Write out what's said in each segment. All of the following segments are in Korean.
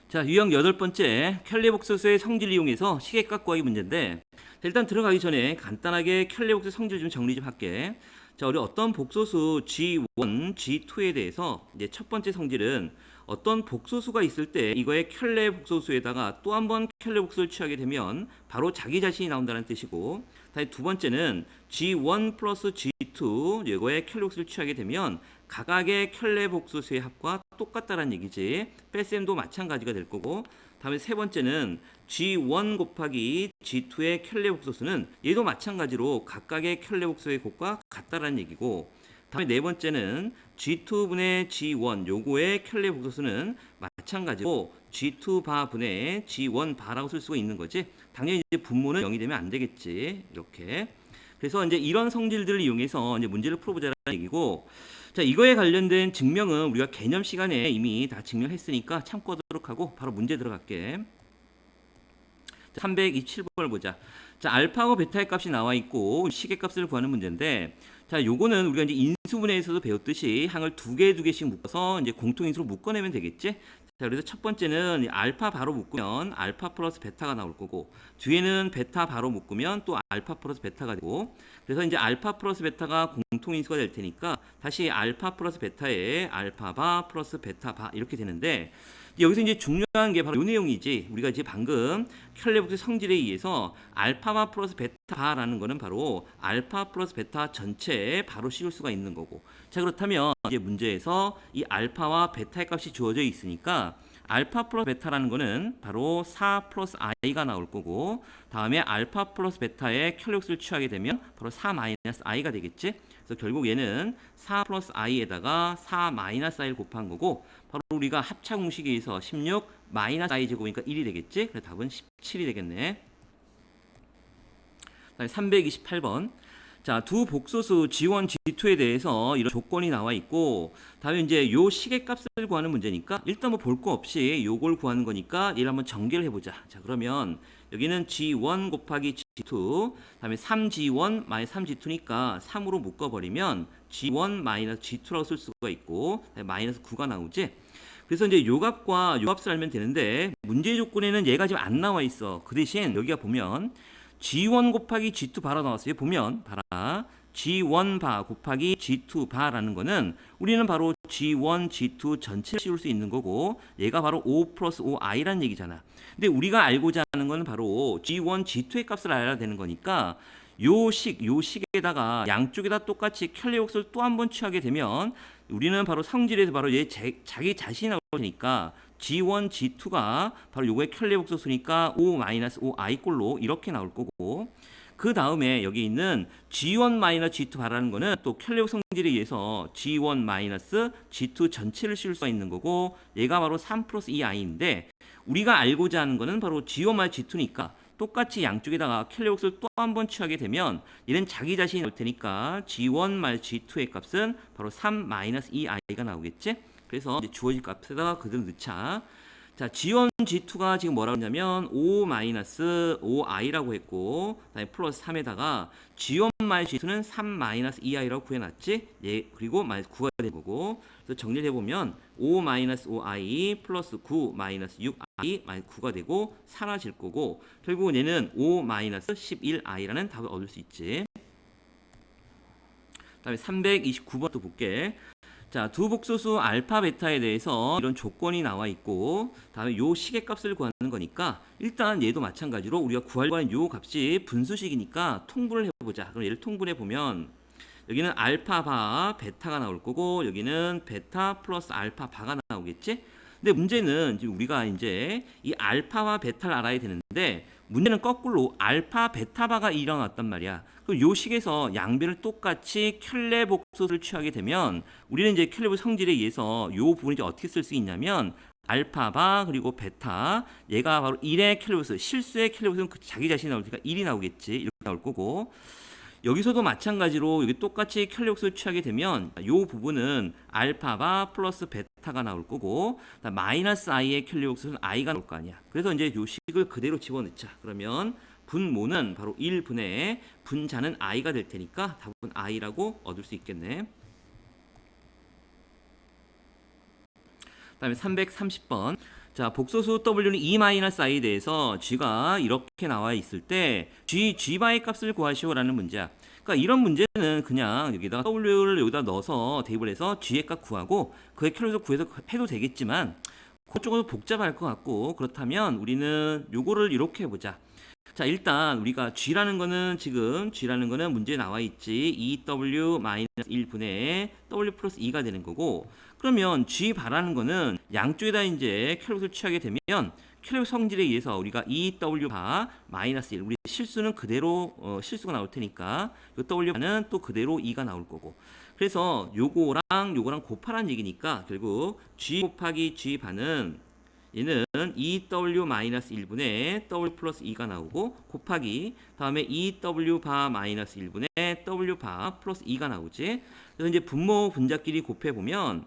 자, 유형 8번째 켈레복소수의 성질 이용해서 시계값 구하기 문제인데, 자, 일단 들어가기 전에 간단하게 켈레복소 성질 좀 정리 좀 할게. 자, 우리 어떤 복소수 G1, G2에 대해서 이제 첫 번째 성질은 어떤 복소수가 있을 때 이거의 켈레복소수에다가 또 한 번 켈레복소를 취하게 되면 바로 자기 자신이 나온다는 뜻이고, 다시 두 번째는 G1 플러스 G2 이거의 켈레복소를 취하게 되면 각각의 켈레복소수의 합과 똑같다는 얘기지. 뺄셈도 마찬가지가 될 거고, 다음에 세 번째는 G1 곱하기 G2의 켈레복소수는 얘도 마찬가지로 각각의 켈레복소의 곱과 같다라는 얘기고, 다음에 네 번째는 G2분의 G1 요거의 켈레복소수는 마찬가지로 G2 바 분의 G1 바라고 쓸 수가 있는 거지. 당연히 이제 분모는 0이 되면 안 되겠지. 이렇게. 그래서 이제 이런 성질들을 이용해서 이제 문제를 풀어보자는 얘기고, 자, 이거에 관련된 증명은 우리가 개념 시간에 이미 다 증명했으니까 참고하도록 하고 바로 문제 들어갈게. 327번을 보자. 자, 알파하고 베타의 값이 나와 있고 시계값을 구하는 문제인데, 자, 요거는 우리가 이제 인수분해에서도 배웠듯이 항을 두 개씩 묶어서 이제 공통인수로 묶어내면 되겠지. 자, 그래서 첫 번째는 알파 바로 묶으면 알파 플러스 베타가 나올 거고, 뒤에는 베타 바로 묶으면 또 알파 플러스 베타가 되고, 그래서 이제 알파 플러스 베타가 공통인수가 될 테니까 다시 알파 플러스 베타에 알파 바 플러스 베타 바 이렇게 되는데, 여기서 이제 중요한 게 바로 이 내용이지. 우리가 이제 방금 켈레복수 성질에 의해서 알파바 플러스 베타라는 거는 바로 알파 플러스 베타 전체에 바로 씌울 수가 있는 거고. 자, 그렇다면 이제 문제에서 이 알파와 베타의 값이 주어져 있으니까 알파 플러스 베타라는 거는 바로 4 플러스 i가 나올 거고, 다음에 알파 플러스 베타의 켈레복수를 취하게 되면 바로 4 마이너스 i가 되겠지. 그래서 결국 얘는 4 플러스 i에다가 4 마이너스 i를 곱한 거고, 바로 우리가 합차 공식에 의해서 16 마이너스 i 제곱이니까 1이 되겠지. 그래서 답은 17이 되겠네. 다음에 328번. 자, 두 복소수 G1, G2에 대해서 이런 조건이 나와 있고, 다음에 이제 요 시계값을 구하는 문제니까 일단 뭐 볼 거 없이 요걸 구하는 거니까 얘를 한번 전개를 해보자. 자, 그러면 여기는 G1 곱하기 G2, 다음에 3G1 마이너스 3G2니까 3으로 묶어버리면 G1 마이너스 G2라고 쓸 수가 있고, 마이너스 9가 나오지. 그래서 이제 요 값과 요 값을 알면 되는데, 문제 조건에는 얘가 지금 안 나와 있어. 그 대신 여기가 보면 G1 곱하기 G2 바로 나왔어요. 보면 봐라. G1 바 곱하기 G2 바라는 거는 우리는 바로 G1, G2 전체를 씌울 수 있는 거고, 얘가 바로 5 플러스 5i라는 얘기잖아. 근데 우리가 알고자 하는 건 바로 G1, G2의 값을 알아야 되는 거니까 요 식에다가 양쪽에다 똑같이 켈레복수를 또 한 번 취하게 되면 우리는 바로 성질에서 바로 얘 자기 자신이 나올 테니까 G1, G2가 바로 요거의 켈레복소수니까 5-5i 꼴로 이렇게 나올 거고, 그 다음에 여기 있는 G1-G2 바라는 거는 또 켈레복 성질에 의해서 G1-G2 전체를 씌울 수가 있는 거고, 얘가 바로 3 플러스 2i인데 우리가 알고자 하는 거는 바로 G1-G2니까 똑같이 양쪽에다가 켈레복수를 또 한 번 취하게 되면 얘는 자기 자신이 나올 테니까 G1-G2의 값은 바로 3-2i가 나오겠지. 그래서 이제 주어진 값에다가 그대로 넣자. 자, G1, G2가 지금 뭐라고 했냐면 5-5i라고 했고, 그다음에 플러스 3에다가 G1 G2는 3-2i라고 구해놨지. 예, 그리고 마이너스 9가 된 거고, 그래서 정리를 해보면 5-5i 플러스 9-6i 마이너스 9가 되고 사라질 거고, 결국은 얘는 5-11i라는 답을 얻을 수 있지. 그다음에 329번도 볼게. 자, 두 복소수 알파 베타에 대해서 이런 조건이 나와 있고, 다음에 요 시계값을 구하는 거니까 일단 얘도 마찬가지로 우리가 구하려고 하는 요 값이 분수식이니까 통분을 해보자. 그럼 얘를 통분해 보면 여기는 알파 바 베타가 나올 거고, 여기는 베타 플러스 알파 바가 나오겠지. 근데 문제는 지금 우리가 이제 이 알파와 베타를 알아야 되는데, 문제는 거꾸로 알파 베타바가 일어났단 말이야. 그럼 요 식에서 양변을 똑같이 켈레복소수를 취하게 되면 우리는 이제 켈레복 성질에 의해서 요 부분을 이제 어떻게 쓸 수 있냐면 알파바 그리고 베타, 얘가 바로 1의 켈레복소, 실수의 켈레복소는 자기 자신이 나올 테니까 1이 나오겠지. 이렇게 나올 거고, 여기서도 마찬가지로 여기 똑같이 켈레복수를 취하게 되면 이 부분은 알파바 플러스 베타가 나올 거고, 마이너스 i의 켈레복수는 i가 나올 거 아니야. 그래서 이제 이 식을 그대로 집어넣자. 그러면 분모는 바로 1분의 분자는 i가 될 테니까 답은 i라고 얻을 수 있겠네. 다음에 330번. 자, 복소수 W는 E-I에 대해서 G가 이렇게 나와 있을 때 G 바의 값을 구하시오라는 문제야. 그러니까 이런 문제는 그냥 여기다가 W를 여기다 넣어서 대입을 해서 G의 값 구하고 그의 킬로에서 구해서 해도 되겠지만 그쪽은 복잡할 것 같고, 그렇다면 우리는 요거를 이렇게 해보자. 자, 일단 우리가 G라는 거는 지금 G라는 거는 문제에 나와 있지. EW-1분의 W 플러스 2가 되는 거고, 그러면 G 바라는 거는 양쪽에다 이제 킬로를 취하게 되면 킬로 성질에 의해서 우리가 EW 바 마이너스 1, 우리 실수는 그대로 실수가 나올 테니까 이 W 바는 또 그대로 2가 나올 거고, 그래서 요거랑 곱하라는 얘기니까 결국 G 곱하기 G 바는 얘는 EW-1분의 W 플러스 2가 나오고, 곱하기 다음에 EW 바 마이너스 1분의 W 바 플러스 2가 나오지. 그래서 이제 분모 분자끼리 곱해보면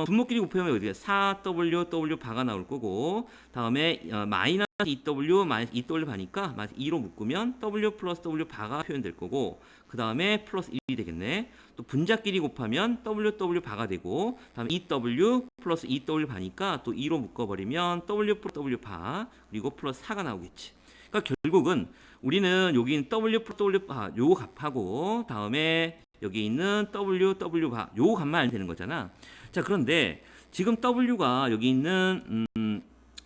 분모끼리 곱하면 어디가 4W W 바가 나올 거고, 다음에 마이너스 2W 마이너스 2W 바니까 2로 묶으면 W 플러스 W 바가 표현될 거고, 그 다음에 플러스 1이 되겠네. 또 분자끼리 곱하면 W 바가 되고, 다음에 2W 플러스 2W 바니까 또 2로 묶어버리면 W 플러스 W 바 그리고 플러스 4가 나오겠지. 그러니까 결국은 우리는 여기 있는 W 플러스 W 바 요 값하고 다음에 여기 있는 W 바 요 값만 알면 되는 거잖아. 자, 그런데 지금 W가 여기 있는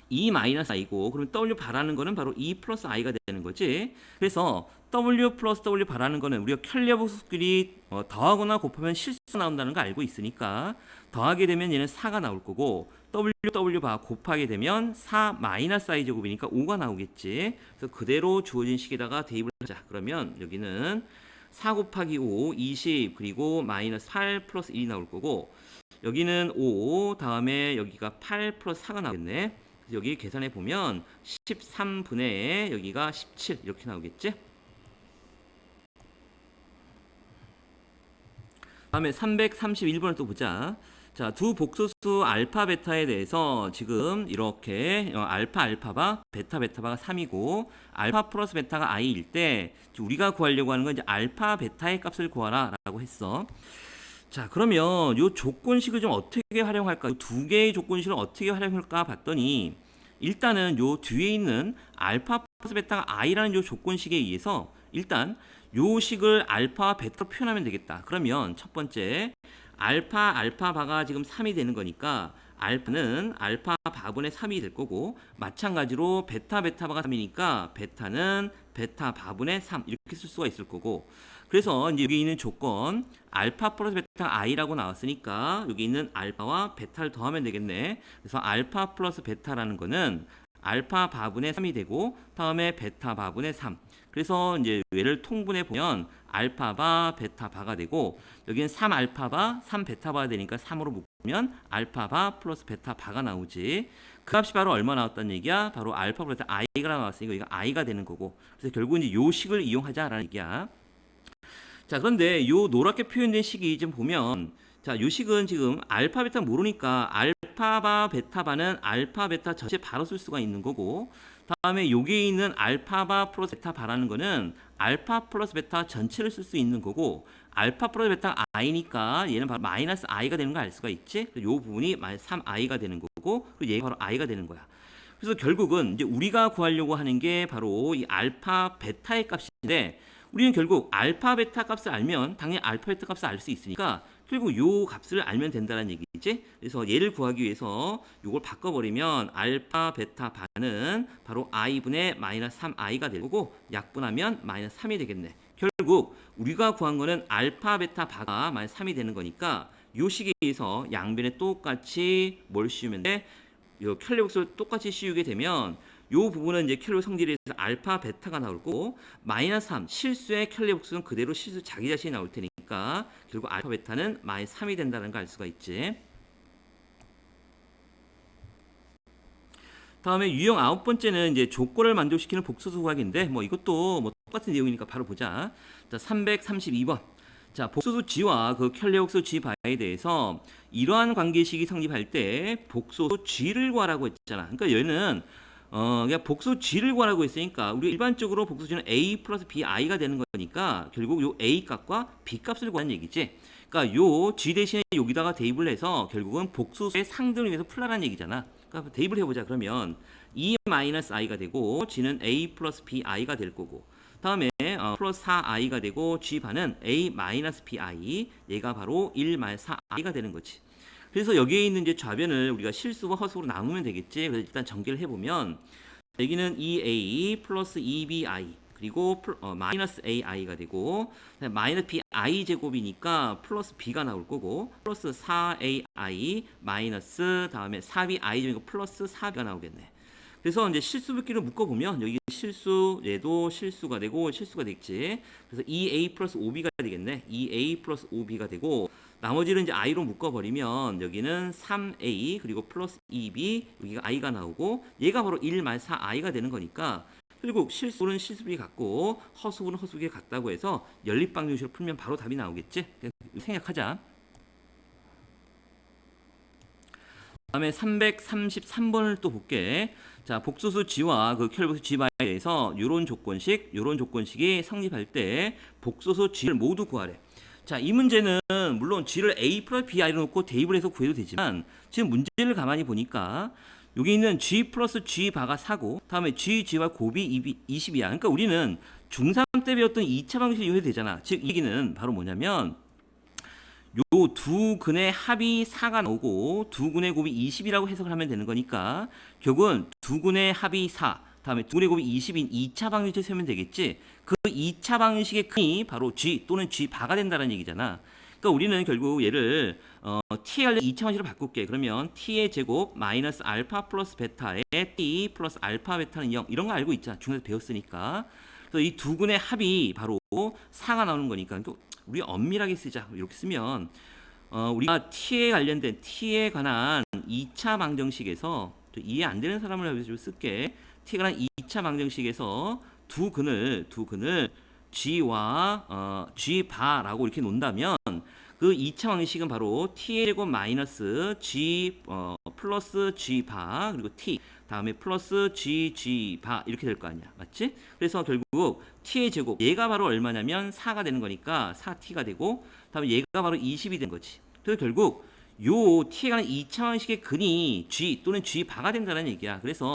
E-I고, 그러면 W 바라는 거는 바로 E 플러스 I가 되는 거지. 그래서 W 플러스 W 바라는 거는 우리가 켤레 복수끼리 더하거나 곱하면 실수 나온다는 거 알고 있으니까 더하게 되면 얘는 4가 나올 거고, W 바 곱하게 되면 4 마이너스 I 제곱이니까 5가 나오겠지. 그래서 그대로 주어진 식에다가 대입을 하자. 그러면 여기는 4 곱하기 5, 20, 그리고 마이너스 8 플러스 1이 나올 거고, 여기는 5, 다음에 여기가 8 플러스 4가 나오겠네. 여기 계산해 보면 13분의 여기가 17 이렇게 나오겠지. 다음에 331번을 또 보자. 자, 두 복소수 알파 베타에 대해서 지금 이렇게 알파바 베타가 3이고 알파 플러스 베타가 i일 때 우리가 구하려고 하는 건 이제 알파 베타의 값을 구하라 라고 했어. 자, 그러면 이 조건식을 좀 어떻게 활용할까? 이 두 개의 조건식을 어떻게 활용할까 봤더니, 일단은 요 뒤에 있는 알파 플러스 베타가 i라는 요 조건식에 의해서 일단 요 식을 알파와 베타로 표현하면 되겠다. 그러면 첫 번째 알파 바가 지금 3이 되는 거니까 알파는 알파 바분의 3이 될 거고, 마찬가지로 베타 바가 3이니까 베타는 베타 바분의 3 이렇게 쓸 수가 있을 거고, 그래서 이제 여기 있는 조건 알파 플러스 베타 i라고 나왔으니까 여기 있는 알파와 베타를 더하면 되겠네. 그래서 알파 플러스 베타라는 거는 알파 바분의 3이 되고, 다음에 베타 바분의 3. 그래서 이제 얘를 통분해 보면 알파바 베타바가 되고, 여기는 3알파바 3베타바가 되니까 3으로 묶으면 알파바 플러스 베타바가 나오지. 그 값이 바로 얼마 나왔다는 얘기야? 바로 알파 플러스 i가 나왔으니까 이거 i가 되는 거고, 그래서 결국은 이제 요 식을 이용하자라는 얘기야. 자, 그런데 요 노랗게 표현된 식이 좀 보면, 자, 요 식은 지금 알파 베타 모르니까 알파바 베타바는 알파 베타 전체 바로 쓸 수가 있는 거고, 다음에 여기 있는 알파바 플러스 베타바라는 거는 알파 플러스 베타 전체를 쓸 수 있는 거고, 알파 플러스 베타 i니까 얘는 바로 마이너스 i가 되는 거 알 수가 있지. 요 부분이 마이너스 3i가 되는 거고, 그리고 얘가 바로 i가 되는 거야. 그래서 결국은 이제 우리가 구하려고 하는 게 바로 이 알파 베타의 값인데, 우리는 결국 알파 베타 값을 알면 당연히 알파 베타 값을 알 수 있으니까 결국 요 값을 알면 된다는 얘기지. 그래서 얘를 구하기 위해서 요걸 바꿔버리면 알파 베타 바는 바로 i분의 마이너스 3i가 될 거고, 약분하면 마이너스 3이 되겠네. 결국 우리가 구한 거는 알파 베타 바가 마이너스 3이 되는 거니까 요 식에 의해서 양변에 똑같이 뭘 씌우면 돼? 요 켤레복수를 똑같이 씌우게 되면 요 부분은 이제 켤레 성질에서 알파 베타가 나올 거고, 마이너스 3 실수의 켤레 복수는 그대로 실수 자기 자신이 나올 테니까 결국 알파 베타는 마이너스 3이 된다는 걸 알 수가 있지. 다음에 유형 9번째는 이제 조건을 만족시키는 복소수 구하기인데, 뭐 이것도 뭐 똑같은 내용이니까 바로 보자. 자, 332번. 자, 복소수 G와 그 켤레 복수 G 바에 대해서 이러한 관계식이 성립할 때 복소수 G를 구하라고 했잖아. 그러니까 얘는 그냥 복수 G를 구하라고 했으니까 우리 일반적으로 복수 G는 A 플러스 BI가 되는 거니까 결국 요 A 값과 B 값을 구하는 얘기지. 그러니까 요 G 대신에 여기다가 대입을 해서 결국은 복수의 상등을 위해서 풀라는 얘기잖아. 그러니까 대입을 해보자. 그러면 E 마이너스 i가 되고 G는 A 플러스 BI가 될 거고 다음에 플러스 4i가 되고 G 반은 A 마이너스 BI 얘가 바로 1 마이너스 4i가 되는 거지. 그래서 여기에 있는 이제 좌변을 우리가 실수와 허수로 나누면 되겠지. 그래서 일단 전개를 해보면 여기는 2a 플러스 2bi 그리고 마이너스 ai가 되고 마이너스 bi 제곱이니까 플러스 b가 나올 거고 플러스 4ai 마이너스 다음에 4bi 제곱 플러스 4b가 나오겠네. 그래서 이제 실수분기를 묶어보면 여기 실수 얘도 실수가 되고 실수가 되겠지. 그래서 2a 플러스 5b가 되겠네. 2a 플러스 5b가 되고 나머지는 이제 i로 묶어버리면 여기는 3a 그리고 플러스 2b 여기가 i가 나오고 얘가 바로 1 마이너스 4i가 되는 거니까 결국 실수는 실수분이 같고 허수분은 허수분이 같다고 해서 연립방정식으로 풀면 바로 답이 나오겠지. 생략하자. 다음에 333번을 또 볼게. 자, 복소수 G와 그 큐얼복수 G바에 대해서 요런 조건식이 성립할 때 복소수 G를 모두 구하래. 자, 이 문제는 물론 G를 A 플러스 BI로 놓고 대입을 해서 구해도 되지만 지금 문제를 가만히 보니까 여기 있는 G 플러스 G 바가 4고 다음에 G, G와 곱이 20이야. 그러니까 우리는 중3 때 배웠던 2차 방식을 이용해도 되잖아. 즉, 이 얘기는 바로 뭐냐면 요 두 근의 합이 4가 나오고 두 근의 곱이 20이라고 해석을 하면 되는 거니까 결국은 두 근의 합이 4 다음에 두 근의 곱이 20인 2차 방식을 세우면 되겠지. 그 2차 방식의 근이 바로 G 또는 G 바가 된다는 얘기잖아. 그러니까 우리는 결국 얘를 t에 관련 2차 방식으로 바꿀게. 그러면 t의 제곱 마이너스 알파 플러스 베타에 t 플러스 알파 베타는 0 이런 거 알고 있잖아. 중에서 배웠으니까. 그래서 이 두 근의 합이 바로 4가 나오는 거니까 우리 엄밀하게 쓰자. 이렇게 쓰면 우리가 t에 관련된 t에 관한 2차 방정식에서 또 이해 안 되는 사람을 위해서 좀 쓸게. t에 관한 2차 방정식에서 두 근을 g와 g 바라고 이렇게 놓는다면 그 2차 방정식은 바로 t의 제곱 마이너스 g 플러스 g 바 그리고 t 다음에 플러스 g 바 이렇게 될 거 아니야. 맞지? 그래서 결국 t의 제곱 얘가 바로 얼마냐면 4가 되는 거니까 4t가 되고 다음에 얘가 바로 20이 된 거지. 그래서 결국 요 t에 관한 2차 방식의 근이 g 또는 g 바가 된다는 얘기야. 그래서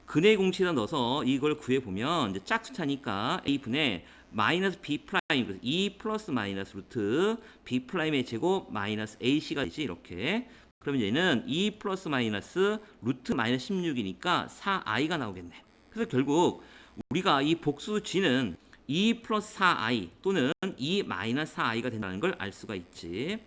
근의 공식에다 넣어서 이걸 구해보면 이제 짝수차니까 a분의 마이너스 b 프라임 2 플러스 마이너스 루트 b 프라임의 제곱 마이너스 ac가 되지. 이렇게 그러면 얘는 2 플러스 마이너스 루트 마이너스 16이니까 4i가 나오겠네. 그래서 결국 우리가 이 복수 g는 2 플러스 4i 또는 2 마이너스 4i가 된다는 걸 알 수가 있지.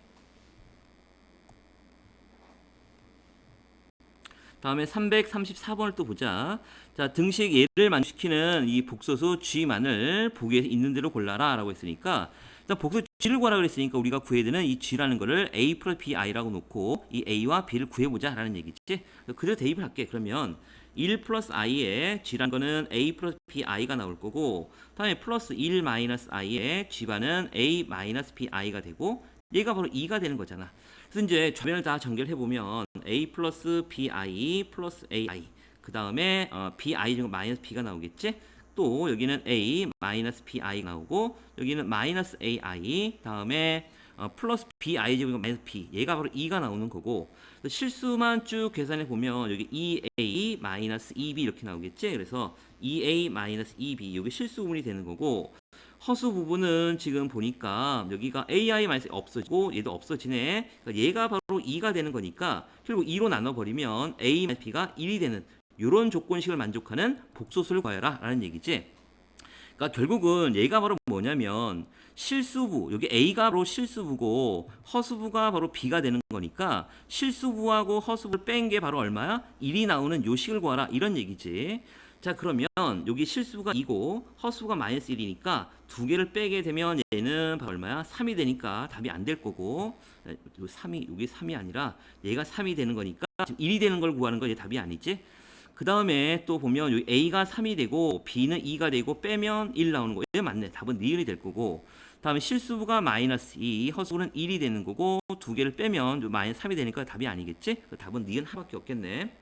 다음에 334번을 또 보자. 자, 등식 예를 만족시키는 이 복소수 G만을 보기에 있는 대로 골라라 라고 했으니까 일단 복소 G를 구하라 그랬으니까 우리가 구해야 되는 이 G라는 거를 A 플러스 BI라고 놓고 이 A와 B를 구해보자 라는 얘기지. 그대로 대입을 할게. 그러면 1 플러스 I에 G라는 거는 A 플러스 BI가 나올 거고 다음에 플러스 1 마이너스 I에 G반은 A 마이너스 BI가 되고 얘가 바로 2가 되는 거잖아. 그래서 이제 좌변을 다 전개해보면 A 플러스 BI 플러스 AI 그 다음에 BI 제곱 마이너스 B가 나오겠지. 또 여기는 A 마이너스 BI 나오고 여기는 마이너스 AI 다음에 플러스 BI 제곱 마이너스 B 얘가 바로 2가 나오는 거고 실수만 쭉 계산해 보면 여기 2A 마이너스 2B 이렇게 나오겠지. 그래서 2A 마이너스 2B 여기 실수 부분이 되는 거고 허수 부분은 지금 보니까 여기가 AI 마이너스 없어지고 얘도 없어지네. 그러니까 얘가 바로 2가 되는 거니까 결국 2로 나눠버리면 A 마이너스 B가 1이 되는 이런 조건식을 만족하는 복소수를 구하여라 라는 얘기지. 그러니까 결국은 얘가 바로 뭐냐면 실수부 여기 A가 바로 실수부고 허수부가 바로 B가 되는 거니까 실수부하고 허수부를 뺀 게 바로 얼마야? 1이 나오는 요 식을 구하라 이런 얘기지. 자, 그러면 여기 실수가 2고 허수가 마이너스 1이니까 두 개를 빼게 되면 얘는 바로 얼마야? 3이 되니까 답이 안 될 거고 여기 3이 아니라 얘가 3이 되는 거니까 지금 1이 되는 걸 구하는 거 얘 답이 아니지. 그 다음에 또 보면 여기 A가 3이 되고 B는 2가 되고 빼면 1 나오는 거. 얘 맞네. 답은 니은이 될 거고 다음에 실수부가 마이너스 2 허수부는 1이 되는 거고 두 개를 빼면 마이너스 3이 되니까 답이 아니겠지. 답은 니은 하나밖에 없겠네.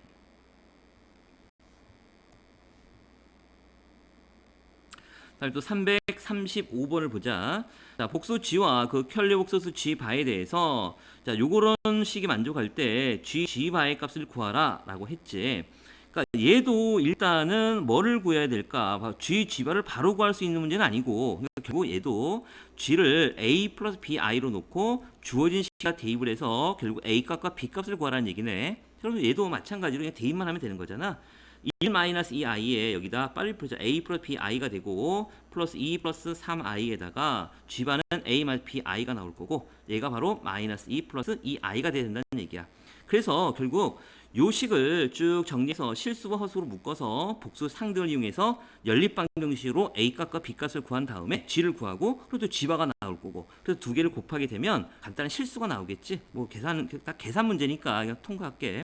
다음에 또 335번을 보자. 자, 복수 g와 그 켤레 복소수 g 바에 대해서 자, 요런 식이 만족할 때 g 바의 값을 구하라 라고 했지. 그러니까 얘도 일단은 뭐를 구해야 될까? g 바를 바로 구할 수 있는 문제는 아니고, 그러니까 결국 얘도 g를 a 플러스 bi로 놓고 주어진 식과 대입을 해서 결국 a 값과 b 값을 구하라는 얘기네. 그럼 얘도 마찬가지로 그냥 대입만 하면 되는 거잖아. 1-2i에 여기다 빨리 풀자. a 플러스 bi가 되고 플러스 2 플러스 3i에다가 g바는 a 마이너스 bi가 나올 거고 얘가 바로 마이너스 2 플러스 2i가 된다는 얘기야. 그래서 결국 요 식을 쭉 정리해서 실수와 허수로 묶어서 복수 상등을 이용해서 연립방정식으로 a 값과 b 값을 구한 다음에 g를 구하고 그리고 또 g바가 나올 거고 그래서 두 개를 곱하게 되면 간단한 실수가 나오겠지. 뭐 계산 딱 계산 문제니까 그냥 통과할게.